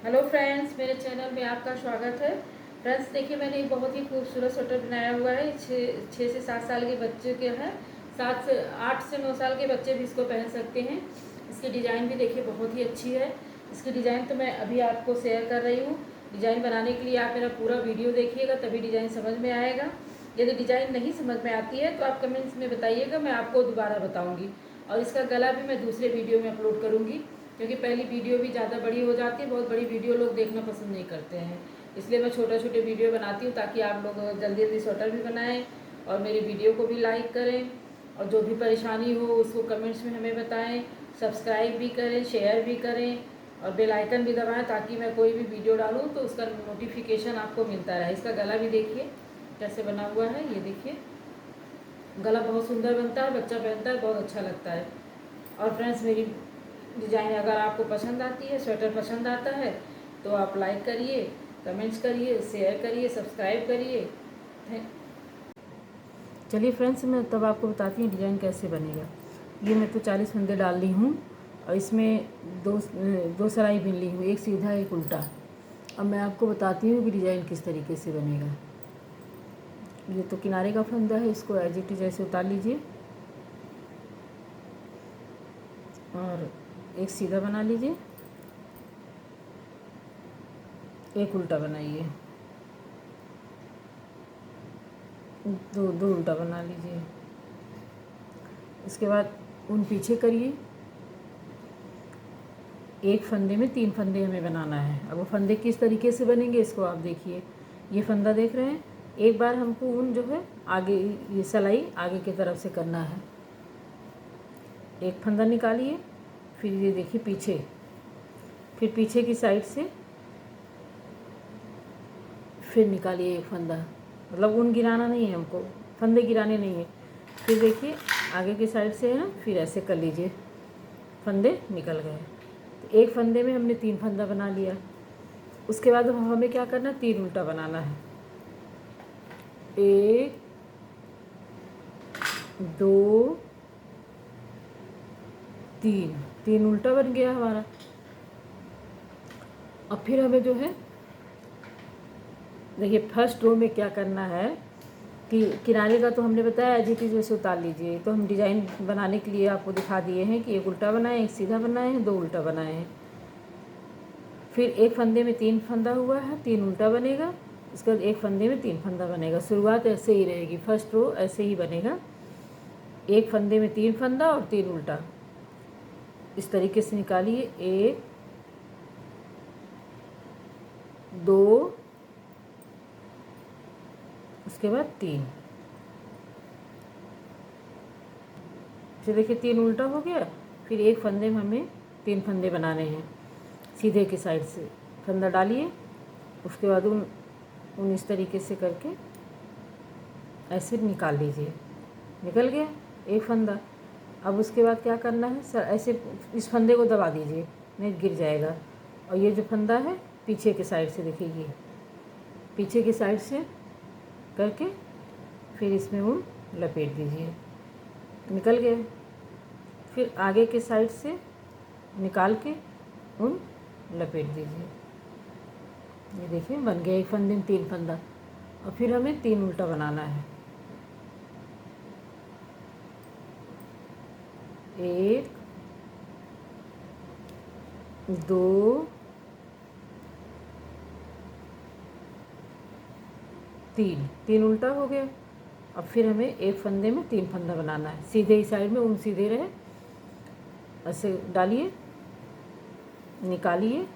Hello friends, मेरे channel में आपका स्वागत है। फ्रेंड्स देखिए, मैंने एक बहुत ही खूबसूरत स्वेटर बनाया हुआ है। छः से 7 साल के बच्चे के हैं। 8 से 9 साल के बच्चे भी इसको पहन सकते हैं। इसकी डिज़ाइन भी देखिए बहुत ही अच्छी है। इसकी डिज़ाइन तो मैं अभी आपको शेयर कर रही हूँ। डिज़ाइन बनाने के लिए आप मेरा पूरा वीडियो देखिएगा, तभी डिज़ाइन समझ में आएगा। यदि डिज़ाइन नहीं समझ में आती है तो आप कमेंट्स में बताइएगा, मैं आपको दोबारा बताऊँगी। और इसका गला भी मैं दूसरे वीडियो में अपलोड करूँगी, क्योंकि पहली वीडियो भी ज़्यादा बड़ी हो जाती है। बहुत बड़ी वीडियो लोग देखना पसंद नहीं करते हैं, इसलिए मैं छोटे छोटे वीडियो बनाती हूँ ताकि आप लोग जल्दी जल्दी स्वेटर भी बनाएं और मेरी वीडियो को भी लाइक करें। और जो भी परेशानी हो उसको कमेंट्स में हमें बताएं। सब्सक्राइब भी करें, शेयर भी करें और बेल आइकन भी दबाएं ताकि मैं कोई भी वीडियो डालूँ तो उसका नोटिफिकेशन आपको मिलता रहे। इसका गला भी देखिए कैसे बना हुआ है, ये देखिए गला बहुत सुंदर बनता है, बच्चा पहनता है बहुत अच्छा लगता है। और फ्रेंड्स, मेरी डिज़ाइन अगर आपको पसंद आती है, स्वेटर पसंद आता है तो आप लाइक करिए, कमेंट्स करिए, शेयर करिए, सब्सक्राइब करिए। चलिए फ्रेंड्स, मैं तब आपको बताती हूँ डिज़ाइन कैसे बनेगा। ये मैं तो 40 फंदे डाल ली हूँ और इसमें दो दो सलाई बिन ली हूँ, एक सीधा एक उल्टा। अब मैं आपको बताती हूँ कि डिज़ाइन किस तरीके से बनेगा। ये तो किनारे का फंदा है, इसको एज इट इज़ ऐसे उतार लीजिए और एक सीधा बना लीजिए, एक उल्टा बनाइए, दो दो उल्टा बना लीजिए। इसके बाद ऊन पीछे करिए। एक फंदे में 3 फंदे हमें बनाना है। अब वो फंदे किस तरीके से बनेंगे इसको आप देखिए। ये फंदा देख रहे हैं, एक बार हमको ऊन जो है आगे, ये सिलाई आगे की तरफ से करना है। एक फंदा निकालिए, फिर ये देखिए पीछे, फिर पीछे की साइड से फिर निकालिए एक फंदा। मतलब ऊन गिराना नहीं है हमको, फंदे गिराने नहीं है। फिर देखिए आगे की साइड से है ना, फिर ऐसे कर लीजिए, फंदे निकल गए। तो एक फंदे में हमने 3 फंदा बना लिया। उसके बाद हमें क्या करना है, 3 उल्टा बनाना है। 1 2 3, 3 उल्टा बन गया हमारा। अब फिर हमें जो है देखिए फर्स्ट रो में क्या करना है कि किनारे का तो हमने बताया एज इट इज़ वैसे उतार लीजिए। तो हम डिज़ाइन बनाने के लिए आपको दिखा दिए हैं कि एक उल्टा बनाए, एक सीधा बनाए हैं, 2 उल्टा बनाए हैं। फिर एक फंदे में 3 फंदा हुआ है, 3 उल्टा बनेगा। उसके बाद एक फंदे में 3 फंदा बनेगा। शुरुआत ऐसे ही रहेगी, फर्स्ट रो ऐसे ही बनेगा, एक फंदे में 3 फंदा और 3 उल्टा। इस तरीके से निकालिए, 1 2, उसके बाद 3। फिर देखिए 3 उल्टा हो गया। फिर एक फंदे में हमें 3 फंदे बनाने हैं, सीधे की साइड से फंदा डालिए। उसके बाद उन इस तरीके से करके ऐसे निकाल लीजिए, निकल गया एक फंदा। अब उसके बाद क्या करना है सर, ऐसे इस फंदे को दबा दीजिए, नहीं गिर जाएगा। और ये जो फंदा है पीछे के साइड से देखिए, ये पीछे की साइड से करके फिर इसमें ऊन लपेट दीजिए, निकल गया। फिर आगे के साइड से निकाल के ऊन लपेट दीजिए। ये देखिए बन गया एक फंदे में 3 फंदा। और फिर हमें 3 उल्टा बनाना है। 1 2 3, 3 उल्टा हो गया। अब फिर हमें एक फंदे में 3 फंदा बनाना है, सीधे ही साइड में ऊन सीधे रहे, ऐसे डालिए, निकालिए।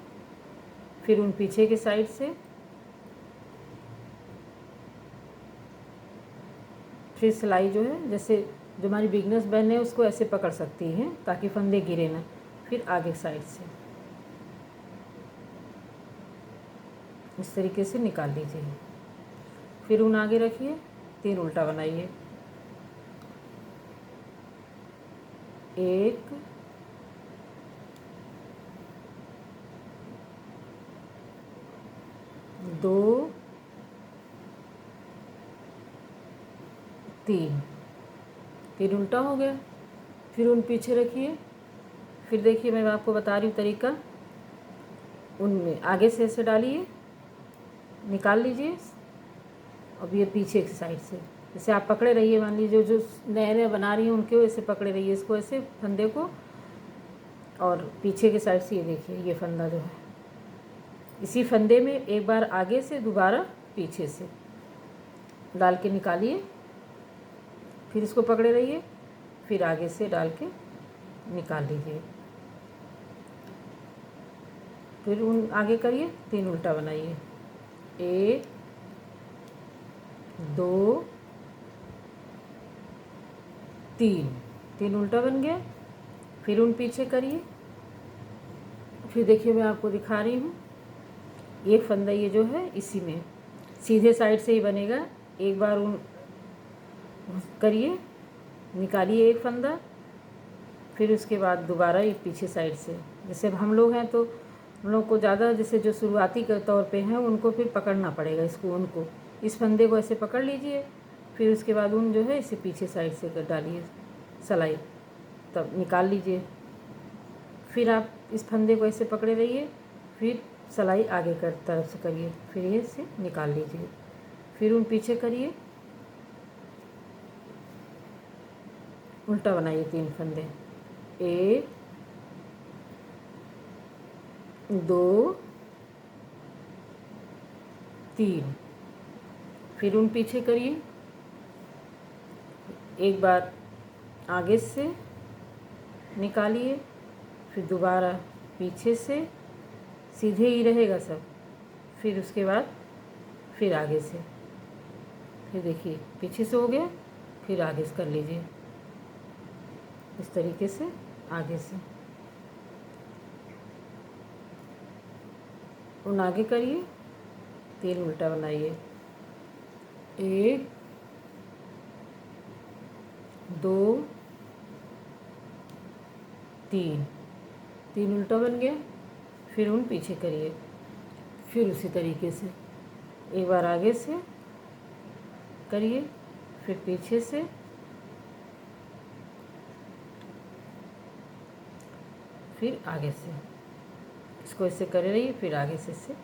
फिर उन पीछे के साइड से फिर सिलाई जो है, जैसे जो हमारी बिगनर्स बहन है उसको ऐसे पकड़ सकती हैं ताकि फंदे गिरे ना। फिर आगे साइड से इस तरीके से निकाल लीजिए। फिर ऊन आगे रखिए, 3 उल्टा बनाइए, 1 2 3, 3 उल्टा हो गया। फिर ऊन पीछे रखिए। फिर देखिए मैं आपको बता रही हूँ तरीका। उनमें आगे से ऐसे डालिए, निकाल लीजिए। अब ये पीछे की साइड से जैसे आप पकड़े रहिए, मान लीजिए जो नए नए बना रही हैं उनके ऐसे पकड़े रहिए इसको, ऐसे फंदे को। और पीछे के साइड से ये देखिए, ये फंदा जो है, इसी फंदे में एक बार आगे से, दोबारा पीछे से डाल के निकालिए। फिर इसको पकड़े रहिए, फिर आगे से डाल के निकाल लीजिए। फिर उन आगे करिए, 3 उल्टा बनाइए, 1 2 3, 3 उल्टा बन गया। फिर उन पीछे करिए। फिर देखिए मैं आपको दिखा रही हूँ, एक फंदा ये जो है इसी में सीधे साइड से ही बनेगा। एक बार उन करिए, निकालिए एक फंदा, फिर उसके बाद दोबारा ये पीछे साइड से। जैसे हम लोग हैं तो हम लोग को ज़्यादा, जैसे जो शुरुआती के तौर पे हैं उनको फिर पकड़ना पड़ेगा इसको, उनको इस फंदे को ऐसे पकड़ लीजिए। फिर उसके बाद उन जो है इसे पीछे साइड से कर डालिए सिलाई, तब निकाल लीजिए। फिर आप इस फंदे को ऐसे पकड़े रहिए, फिर सिलाई आगे कर तरफ से करिए, फिर ये से निकाल लीजिए। फिर उन पीछे करिए, उल्टा बनाइए 3 फंदे, 1 2 3। फिर उन पीछे करिए, एक बार आगे से निकालिए, फिर दोबारा पीछे से, सीधे ही रहेगा सब। फिर उसके बाद फिर आगे से, फिर देखिए पीछे से हो गया, फिर आगे से कर लीजिए इस तरीके से आगे से। उन आगे करिए, 3 उल्टा बनाइए, 1 2 3, 3 उल्टा बन गया। फिर उन पीछे करिए, फिर उसी तरीके से एक बार आगे से करिए, फिर पीछे से, फिर आगे से। इसको ऐसे करे रहिए, फिर आगे से इससे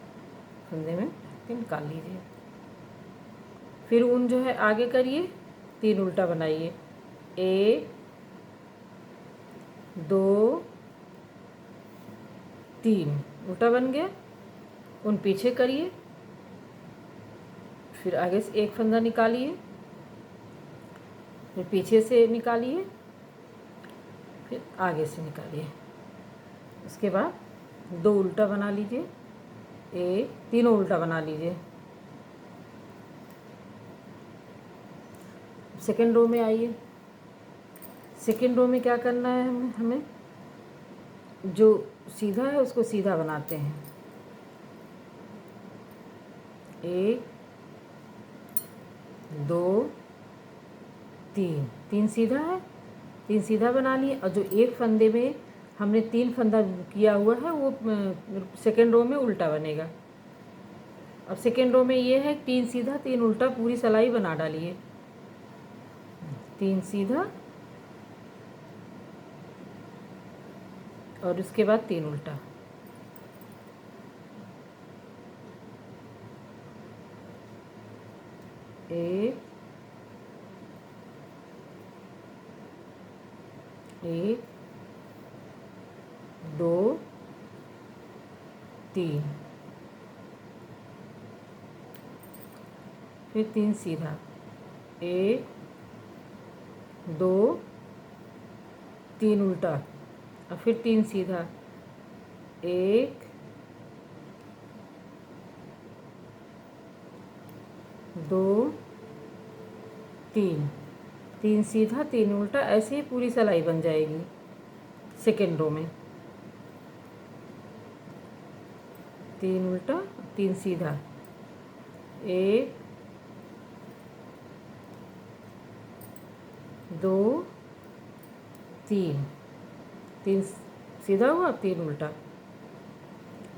फंदे में निकाल लीजिए। फिर उन जो है आगे करिए, 3 उल्टा बनाइए, 1 2 3 उल्टा बन गया। उन पीछे करिए, फिर आगे से एक फंदा निकालिए, फिर पीछे से निकालिए, फिर आगे से निकालिए। उसके बाद 2 उल्टा बना लीजिए, तीनों उल्टा बना लीजिए। सेकेंड रो में आइए। सेकेंड रो में क्या करना है, हमें जो सीधा है उसको सीधा बनाते हैं। 1 2 3, 3 सीधा है, 3 सीधा बना लिए। और जो एक फंदे में हमने 3 फंदा किया हुआ है वो सेकेंड रो में उल्टा बनेगा। अब सेकेंड रो में ये है 3 सीधा 3 उल्टा, पूरी सिलाई बना डालिए। 3 सीधा और उसके बाद 3 उल्टा। एक 2 3, फिर 3 सीधा, 1 2 3 उल्टा, और फिर 3 सीधा, 1 2 3, 3 सीधा 3 उल्टा। ऐसे ही पूरी सिलाई बन जाएगी सेकेंड रो में। 3 उल्टा 3 सीधा, 1 2 3, 3 सीधा हुआ, 3 उल्टा,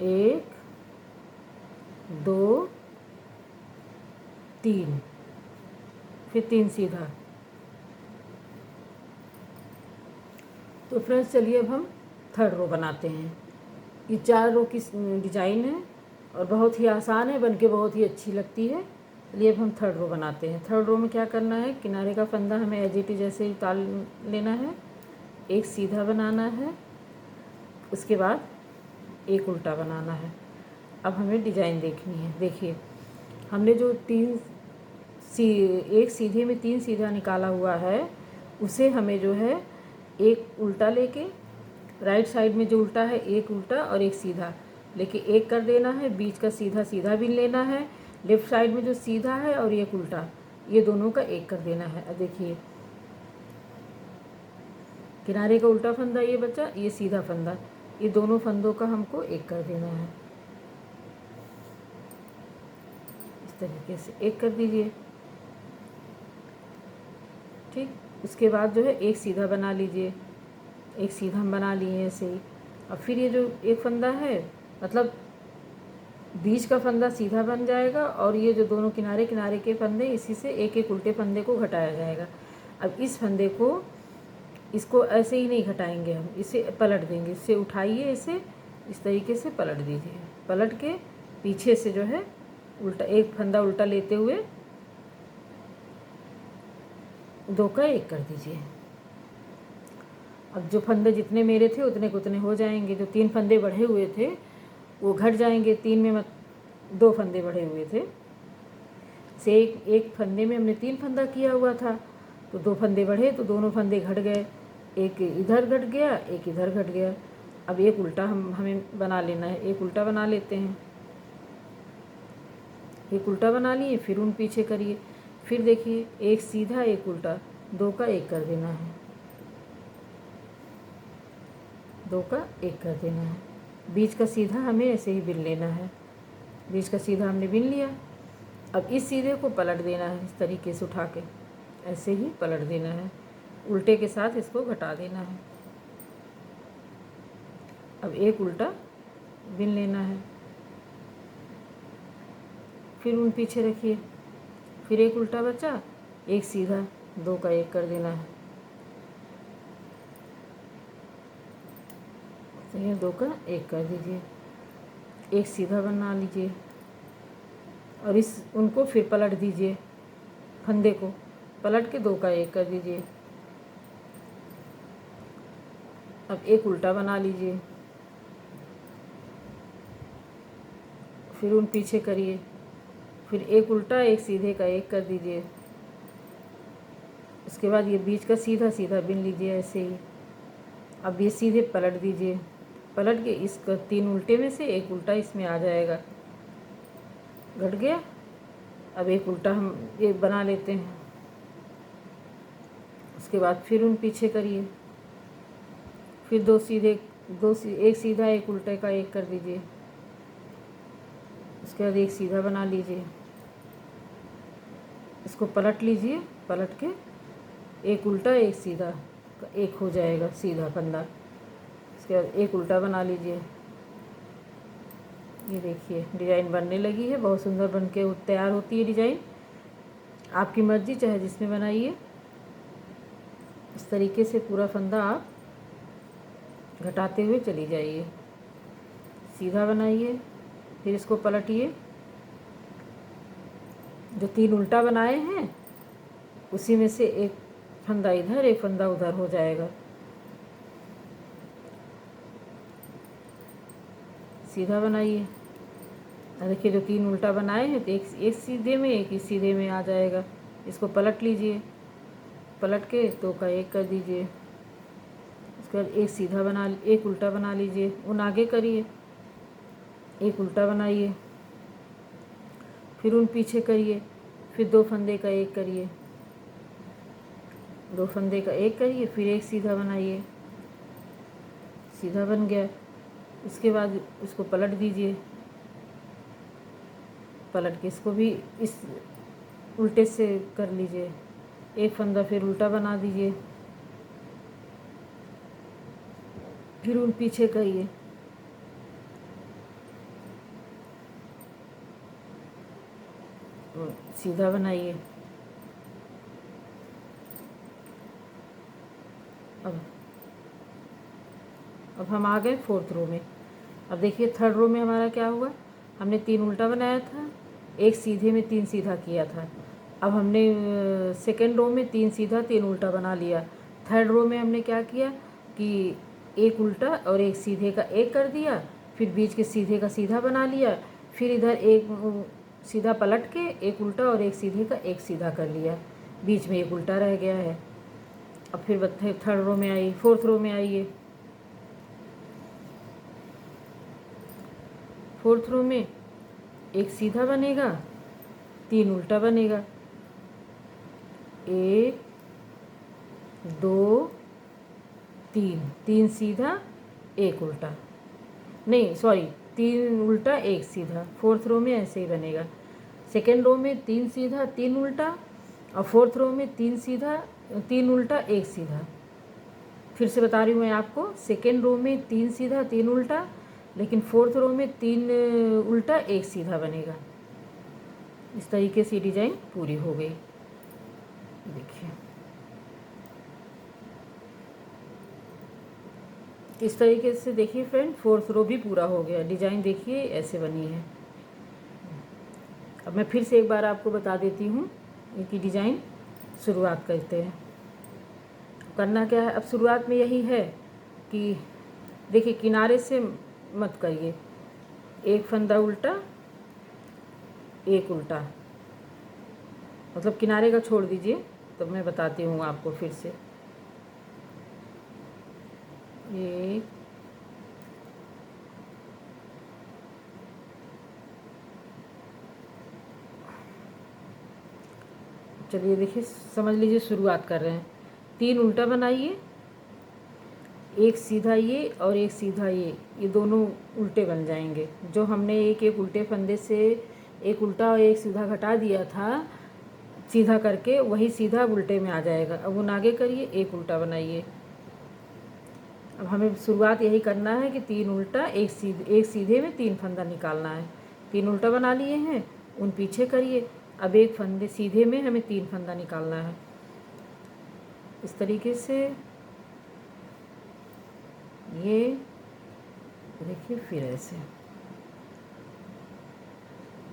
1 2 3, फिर 3 सीधा। तो फ्रेंड्स चलिए अब हम थर्ड रो बनाते हैं। ये 4 रो की डिजाइन है और बहुत ही आसान है, बनके बहुत ही अच्छी लगती है। चलिए अब हम थर्ड रो बनाते हैं। थर्ड रो में क्या करना है, किनारे का फंदा हमें एज इट इज जैसे ही उतार लेना है, एक सीधा बनाना है, उसके बाद एक उल्टा बनाना है। अब हमें डिजाइन देखनी है। देखिए हमने जो एक सीधे में 3 सीधा निकाला हुआ है, उसे हमें जो है एक उल्टा लेके, राइट साइड में जो उल्टा है एक उल्टा और एक सीधा लेके एक कर देना है। बीच का सीधा सीधा बिन लेना है। लेफ्ट साइड में जो सीधा है और एक उल्टा, ये दोनों का एक कर देना है। अब देखिए किनारे का उल्टा फंदा ये बचा, ये सीधा फंदा, ये दोनों फंदों का हमको एक कर देना है। इस तरीके से एक कर दीजिए। ठीक, उसके बाद जो है एक सीधा बना लीजिए। एक सीधा हम बना लिए ऐसे ही। अब फिर ये जो एक फंदा है, मतलब बीच का फंदा सीधा बन जाएगा और ये जो दोनों किनारे किनारे के फंदे, इसी से एक एक उल्टे फंदे को घटाया जाएगा। अब इस फंदे को, इसको ऐसे ही नहीं घटाएंगे हम, इसे पलट देंगे। इससे उठाइए, इसे इस तरीके से पलट दीजिए। पलट के पीछे से जो है उल्टा, एक फंदा उल्टा लेते हुए दो का एक कर दीजिए। अब जो फंदे जितने मेरे थे उतने के उतने हो जाएंगे। जो 3 फंदे बढ़े हुए थे वो घट जाएंगे। 3 में 2 फंदे बढ़े हुए थे से एक फंदे में हमने 3 फंदा किया हुआ था, तो 2 फंदे बढ़े तो दोनों फंदे घट गए। एक इधर घट गया, एक इधर घट गया। अब एक उल्टा हमें बना लेना है। एक उल्टा बना लेते हैं। एक उल्टा बना लिए, फिर उन पीछे करिए। फिर देखिए एक सीधा एक उल्टा, 2 का एक कर देना है। 2 का एक कर देना है। बीच का सीधा हमें ऐसे ही बिन लेना है। बीच का सीधा हमने बिन लिया। अब इस सीधे को पलट देना है, इस तरीके से उठा के ऐसे ही पलट देना है। उल्टे के साथ इसको घटा देना है। अब एक उल्टा बिन लेना है, फिर उन पीछे रखिए। फिर एक उल्टा बचा, एक सीधा, 2 का एक कर देना है। तो ये 2 का एक कर दीजिए। एक सीधा बना लीजिए और इस उनको फिर पलट दीजिए। फंदे को पलट के 2 का एक कर दीजिए। अब एक उल्टा बना लीजिए, फिर उन पीछे करिए। फिर एक उल्टा एक सीधे का एक कर दीजिए। उसके बाद ये बीच का सीधा सीधा बिन लीजिए ऐसे ही। अब ये सीधे पलट दीजिए। पलट के इसका 3 उल्टे में से एक उल्टा इसमें आ जाएगा। घट गया। अब एक उल्टा हम ये बना लेते हैं। उसके बाद फिर उन पीछे करिए। फिर एक सीधा एक उल्टे का एक कर दीजिए। उसके बाद एक सीधा बना लीजिए। इसको पलट लीजिए। पलट के एक उल्टा एक सीधा एक हो जाएगा सीधा फंदा। उसके बाद एक उल्टा बना लीजिए। ये देखिए डिज़ाइन बनने लगी है, बहुत सुंदर बन के तैयार होती है डिज़ाइन। आपकी मर्ज़ी, चाहे जिसमें बनाइए। इस तरीके से पूरा फंदा आप घटाते हुए चली जाइए। सीधा बनाइए, फिर इसको पलटिए। जो 3 उल्टा बनाए हैं उसी में से एक फंदा इधर एक फंदा उधर हो जाएगा। सीधा बनाइए। देखिए जो 3 उल्टा बनाए हैं तो एक सीधे में एक इस सीधे में आ जाएगा। इसको पलट लीजिए। पलट के 2 का एक कर दीजिए। उसके बाद एक सीधा एक उल्टा बना लीजिए। उन आगे करिए। एक उल्टा बनाइए, फिर उन पीछे करिए। फिर 2 फंदे का एक करिए। 2 फंदे का एक करिए, फिर एक सीधा बनाइए। सीधा बन गया। इसके बाद इसको पलट दीजिए। पलट के इसको भी इस उल्टे से कर लीजिए। एक फंदा फिर उल्टा बना दीजिए। फिर उन पीछे करिए। सीधा बनाइए। अब हम आ गए 4th रो में। अब देखिए थर्ड रो में हमारा क्या हुआ, हमने 3 उल्टा बनाया था, एक सीधे में 3 सीधा किया था। अब हमने सेकेंड रो में 3 सीधा 3 उल्टा बना लिया। थर्ड रो में हमने क्या किया कि एक उल्टा और एक सीधे का एक कर दिया, फिर बीच के सीधे का सीधा बना लिया, फिर इधर एक सीधा पलट के एक उल्टा और एक सीधे का एक सीधा कर लिया, बीच में एक उल्टा रह गया है। अब फिर थर्ड रो में आई, फोर्थ रो में आइए। फोर्थ रो में एक सीधा बनेगा, 3 उल्टा बनेगा, 1 2 3, 3 सीधा 1 उल्टा, नहीं सॉरी 3 उल्टा 1 सीधा। फोर्थ रो में ऐसे ही बनेगा। सेकेंड रो में 3 सीधा 3 उल्टा, और फोर्थ रो में 3 सीधा 3 उल्टा 1 सीधा। फिर से बता रही हूँ मैं आपको, सेकेंड रो में 3 सीधा 3 उल्टा, लेकिन फोर्थ रो में 3 उल्टा 1 सीधा बनेगा। इस तरीके से डिजाइन पूरी हो गई। देखिए इस तरीके से, देखिए फ्रेंड फोर्थ रो भी पूरा हो गया। डिजाइन देखिए ऐसे बनी है। अब मैं फिर से एक बार आपको बता देती हूँ कि डिजाइन शुरुआत करते हैं। करना क्या है, अब शुरुआत में यही है कि देखिए किनारे से मत करिए, एक फंदा उल्टा एक उल्टा, मतलब किनारे का छोड़ दीजिए। तो मैं बताती हूँ आपको फिर से, एक चलिए देखिए समझ लीजिए, शुरुआत कर रहे हैं। 3 उल्टा बनाइए, एक सीधा ये और एक सीधा ये दोनों उल्टे बन जाएंगे। जो हमने एक एक उल्टे फंदे से एक उल्टा और एक सीधा घटा दिया था सीधा करके, वही सीधा उल्टे में आ जाएगा। अब उन आगे करिए, एक उल्टा बनाइए। अब हमें शुरुआत यही करना है कि 3 उल्टा एक सीधे में 3 फंदा निकालना है। 3 उल्टा बना लिए हैं, उन पीछे करिए। अब एक फंदे सीधे में हमें 3 फंदा निकालना है। इस तरीके से ये देखिए, फिर ऐसे,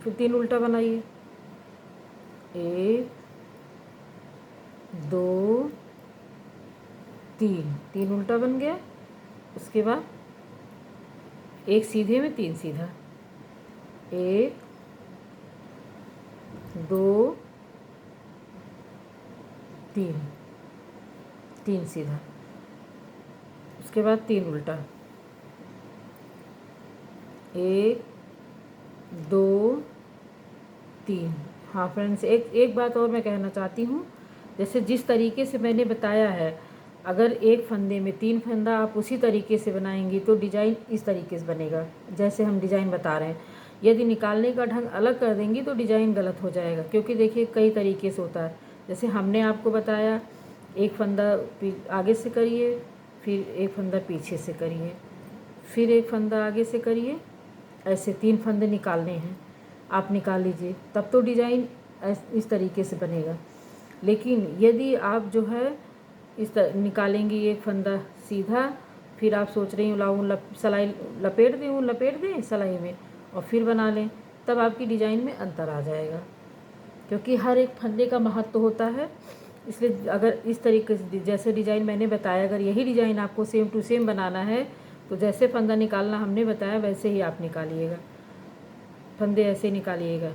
फिर 3 उल्टा बनाइए, 1 2 3, 3 उल्टा बन गया। उसके बाद एक सीधे में 3 सीधा, 1 2 3, 3 सीधा। उसके बाद 3 उल्टा, 1 2 3। हाँ फ्रेंड्स, एक बात और मैं कहना चाहती हूँ, जैसे जिस तरीके से मैंने बताया है, अगर एक फंदे में 3 फंदा आप उसी तरीके से बनाएंगी तो डिजाइन इस तरीके से बनेगा जैसे हम डिजाइन बता रहे हैं। यदि निकालने का ढंग अलग कर देंगी तो डिजाइन गलत हो जाएगा, क्योंकि देखिए कई तरीके से होता है। जैसे हमने आपको बताया, एक फंदा आगे से करिए, फिर एक फंदा पीछे से करिए, फिर एक फंदा आगे से करिए, ऐसे 3 फंदे निकालने हैं। आप निकाल लीजिए, तब तो डिजाइन इस तरीके से बनेगा। लेकिन यदि आप जो है निकालेंगी एक फंदा सीधा, फिर आप सोच रही हूँ लाऊं सिलाई लपेट दें सिलाई में और फिर बना लें, तब आपकी डिजाइन में अंतर आ जाएगा, क्योंकि हर एक फंदे का महत्व होता है। इसलिए अगर इस तरीके से जैसे डिज़ाइन मैंने बताया, अगर यही डिज़ाइन आपको सेम टू सेम बनाना है तो जैसे फंदा निकालना हमने बताया वैसे ही आप निकालिएगा। फंदे ऐसे निकालिएगा,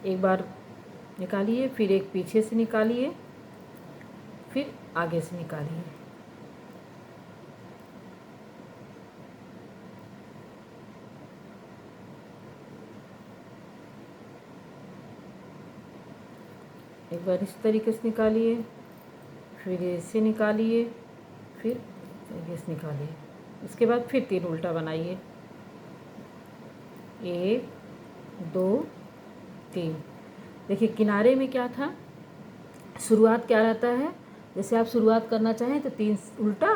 एक बार निकालिए, फिर एक पीछे से निकालिए, फिर आगे से निकालिए। एक बार इस तरीके से निकालिए, फिर ऐसे निकालिए, फिर तरीके से निकालिए। उसके बाद फिर 3 उल्टा बनाइए, 1 2 3। देखिए किनारे में क्या था, शुरुआत क्या रहता है, जैसे आप शुरुआत करना चाहें तो 3 उल्टा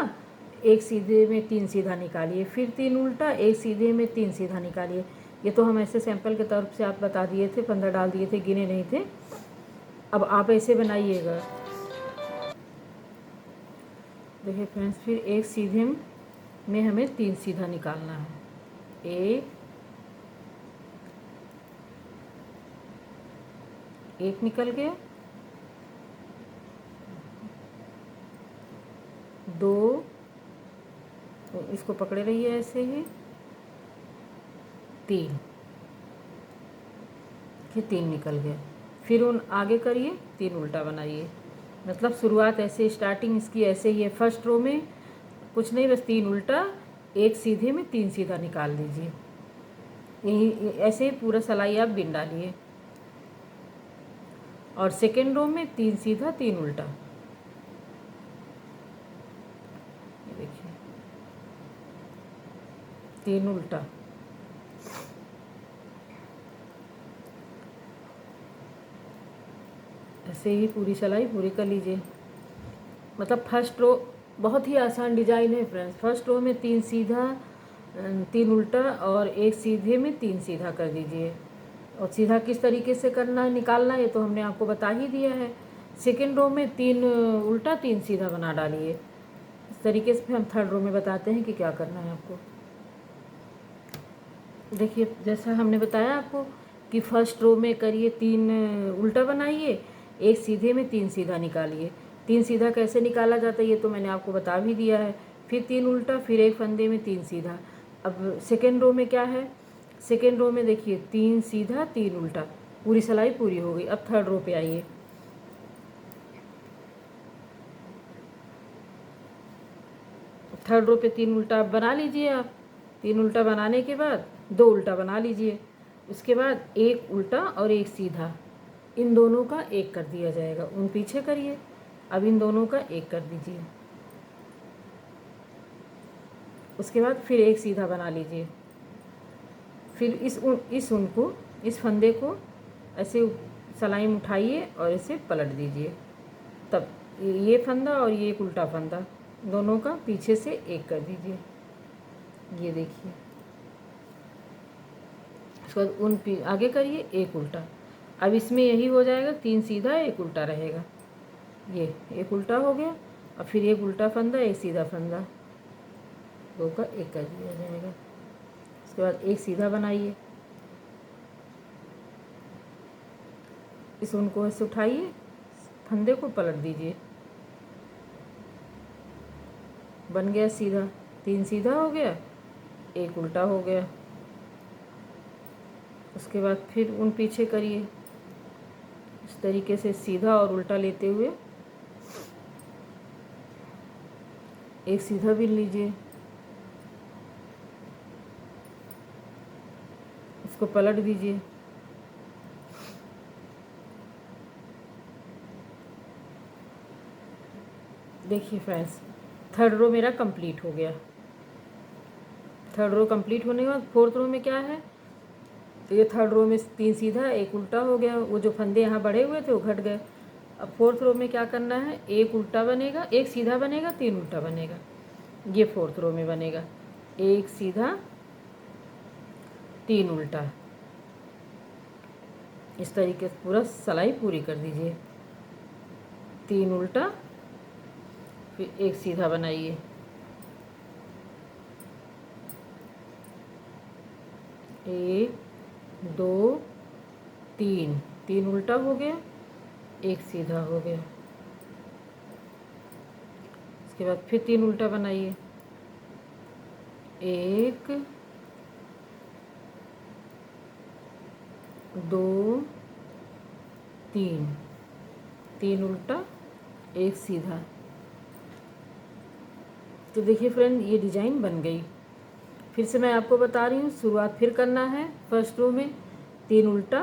एक सीधे में 3 सीधा निकालिए, फिर 3 उल्टा एक सीधे में 3 सीधा निकालिए। ये तो हम ऐसे सैंपल के तौर से आप बता दिए थे, 15 डाल दिए थे, गिने नहीं थे। अब आप ऐसे बनाइएगा। देखिए फ्रेंड्स, फिर एक सीधे में हमें 3 सीधा निकालना है, एक निकल गया, 2, इसको पकड़े रहिए ऐसे ही, 3, ये 3 निकल गया। फिर उन आगे करिए, 3 उल्टा बनाइए। मतलब शुरुआत ऐसे, स्टार्टिंग इसकी ऐसे ही है। फर्स्ट रो में कुछ नहीं, बस 3 उल्टा, 1 सीधे में 3 सीधा निकाल दीजिए। यही ऐसे ही पूरा सिलाई आप बिन डालिए। और सेकेंड रो में 3 सीधा 3 उल्टा, ये देखिए 3 उल्टा। ऐसे ही पूरी सिलाई पूरी कर लीजिए। मतलब फर्स्ट रो बहुत ही आसान डिजाइन है फ्रेंड्स। फर्स्ट रो में 3 सीधा 3 उल्टा और 1 सीधे में 3 सीधा कर दीजिए। और सीधा किस तरीके से करना है, निकालना है, ये तो हमने आपको बता ही दिया है। सेकेंड रो में 3 उल्टा 3 सीधा बना डालिए। इस तरीके से फिर हम थर्ड रो में बताते हैं कि क्या करना है आपको। देखिए जैसा हमने बताया आपको कि फर्स्ट रो में करिए 3 उल्टा बनाइए, 1 सीधे में 3 सीधा निकालिए। 3 सीधा कैसे निकाला जाता है ये तो मैंने आपको बता भी दिया है। फिर 3 उल्टा, फिर 1 फंदे में 3 सीधा। अब सेकेंड रो में क्या है, सेकेंड रो में देखिए 3 सीधा 3 उल्टा, पूरी सिलाई पूरी हो गई। अब थर्ड रो पे आइए, थर्ड रो पे 3 उल्टा आप बना लीजिए। आप 3 उल्टा बनाने के बाद 2 उल्टा बना लीजिए। उसके बाद 1 उल्टा और 1 सीधा, इन दोनों का 1 कर दिया जाएगा। उन पीछे करिए, अब इन दोनों का 1 कर दीजिए। उसके बाद फिर 1 सीधा बना लीजिए। फिर इस ऊन को, इस फंदे को ऐसे सलाई में उठाइए और इसे पलट दीजिए। तब ये फंदा और ये एक उल्टा फंदा, दोनों का पीछे से 1 कर दीजिए। ये देखिए। उसके बाद आगे करिए 1 उल्टा। अब इसमें यही हो जाएगा, 3 सीधा 1 उल्टा रहेगा। ये 1 उल्टा हो गया और फिर 1 उल्टा फंदा 1 सीधा फंदा, 2 का 1 कर दिया जाएगा। उसके बाद 1 सीधा बनाइए। इस ऊन को ऐसे उठाइए, फंदे को पलट दीजिए, बन गया सीधा। 3 सीधा हो गया, 1 उल्टा हो गया। उसके बाद फिर ऊन पीछे करिए इस तरीके से, सीधा और उल्टा लेते हुए 1 सीधा बिन लीजिए। इसको पलट दीजिए। देखिए फ्रेंड्स, थर्ड रो मेरा कंप्लीट हो गया। थर्ड रो कंप्लीट होने के बाद फोर्थ रो में क्या है, तो ये थर्ड रो में 3 सीधा 1 उल्टा हो गया। वो जो फंदे यहाँ बढ़े हुए थे वो घट गए। अब फोर्थ रो में क्या करना है, 1 उल्टा बनेगा, 1 सीधा बनेगा, 3 उल्टा बनेगा। ये फोर्थ रो में बनेगा, 1 सीधा 3 उल्टा। इस तरीके से पूरा सिलाई पूरी कर दीजिए। 3 उल्टा, फिर 1 सीधा बनाइए। 1 2 3, 3 उल्टा हो गया, 1 सीधा हो गया। उसके बाद फिर 3 उल्टा बनाइए। 1 2 3, 3 उल्टा 1 सीधा। तो देखिए फ्रेंड, ये डिज़ाइन बन गई। फिर से मैं आपको बता रही हूँ, शुरुआत फिर करना है। फर्स्ट रो में 3 उल्टा,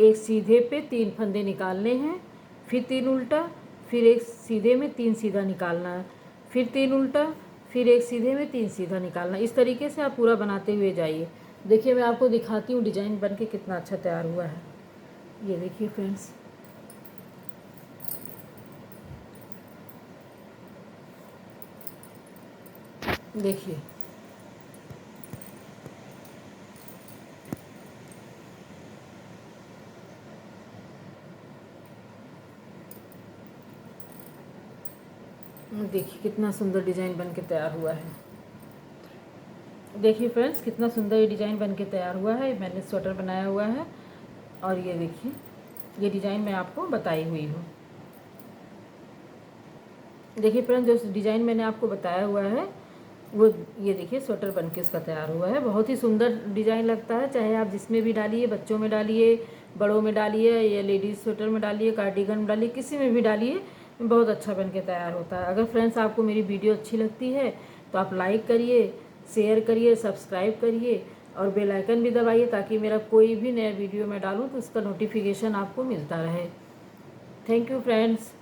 1 सीधे पे 3 फंदे निकालने हैं, फिर 3 उल्टा, फिर 1 सीधे में 3 सीधा निकालना है, फिर 3 उल्टा, फिर 1 सीधे में 3 सीधा निकालना। इस तरीके से आप पूरा बनाते हुए जाइए। देखिए मैं आपको दिखाती हूँ डिज़ाइन बन के कितना अच्छा तैयार हुआ है। ये देखिए फ्रेंड्स, देखिए देखिए कितना सुंदर डिज़ाइन बन के तैयार हुआ है। देखिए फ्रेंड्स, कितना सुंदर ये डिज़ाइन बन के तैयार हुआ है। मैंने स्वेटर बनाया हुआ है और ये देखिए, ये डिज़ाइन मैं आपको बताई हुई हूँ। देखिए फ्रेंड्स, जो डिज़ाइन मैंने आपको बताया हुआ है वो ये देखिए स्वेटर बन के इसका तैयार हुआ है। बहुत ही सुंदर डिज़ाइन लगता है, चाहे आप जिसमें भी डालिए, बच्चों में डालिए, बड़ों में डालिए, या लेडीज़ स्वेटर में डालिए, कार्डिगन में डालिए, किसी में भी डालिए, बहुत अच्छा बन के तैयार होता है। अगर फ्रेंड्स आपको मेरी वीडियो अच्छी लगती है तो आप लाइक करिए, शेयर करिए, सब्सक्राइब करिए और बेल आइकन भी दबाइए, ताकि मेरा कोई भी नया वीडियो मैं डालूँ तो उसका नोटिफिकेशन आपको मिलता रहे। Thank you friends.